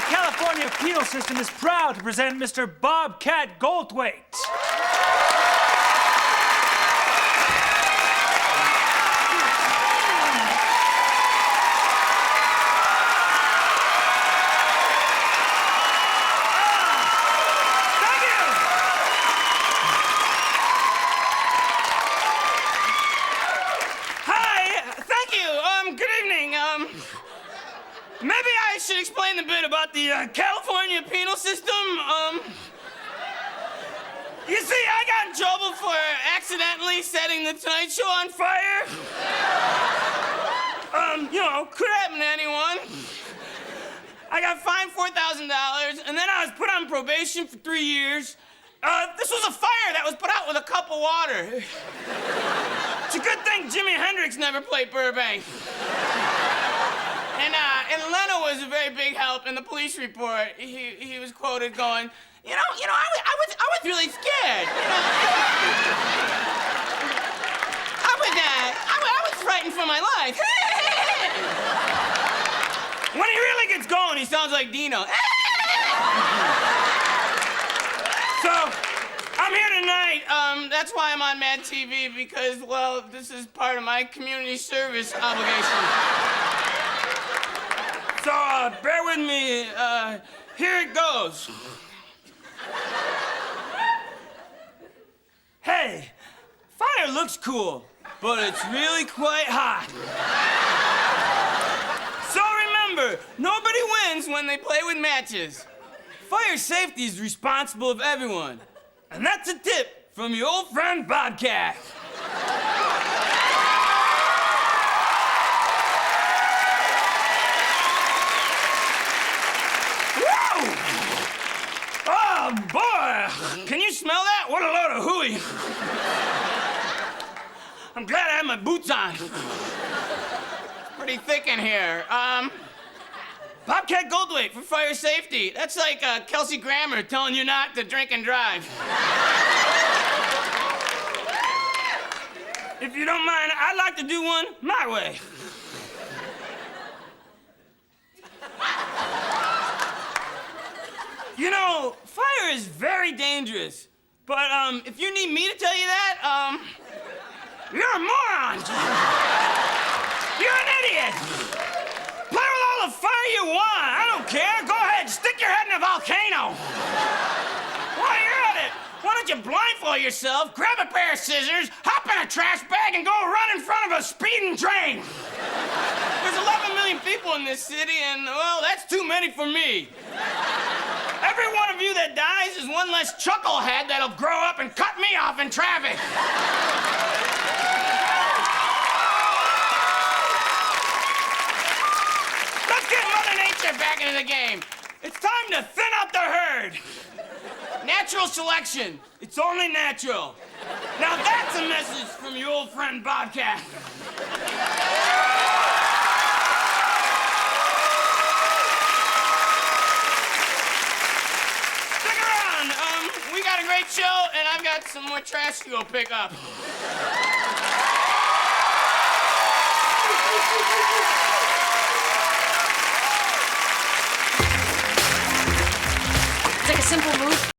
California penal system is proud to present Mr. Bobcat Goldthwait. Maybe I should explain a bit about the California penal system. You see, I got in trouble for accidentally setting the Tonight Show on fire. Could happen to anyone. I got fined $4,000, and then I was put on probation for 3 years. This was a fire that was put out with a cup of water. It's a good thing Jimi Hendrix never played Burbank. And Leno was a very big help in the police report. He was quoted going, I was really scared. I was frightened for my life. When he really gets going, he sounds like Dino. So, I'm here tonight. That's why I'm on Mad TV, because, well, this is part of my community service obligation. So, bear with me. Here it goes. Hey, fire looks cool, but it's really quite hot. So remember, nobody wins when they play with matches. Fire safety is responsible of everyone. And that's a tip from your old friend Bobcat. Oh, boy! Can you smell that? What a load of hooey. I'm glad I have my boots on. It's pretty thick in here. Bobcat Goldthwait for fire safety. That's like Kelsey Grammer telling you not to drink and drive. If you don't mind, I'd like to do one my way. You know, fire is very dangerous. But if you need me to tell you that, you're a moron. You're an idiot. Play with all the fire you want. I don't care. Go ahead, stick your head in a volcano. While you're at it, why don't you blindfold yourself, grab a pair of scissors, hop in a trash bag, and go run in front of a speeding train. There's 11 million people in this city, and, well, that's too many for me. Every one of you that dies is one less chucklehead that'll grow up and cut me off in traffic. Let's get Mother Nature back into the game. It's time to thin out the herd. Natural selection. It's only natural. Now that's a message from your old friend Bobcat. We got a great show, and I've got some more trash to go pick up. It's like a simple move.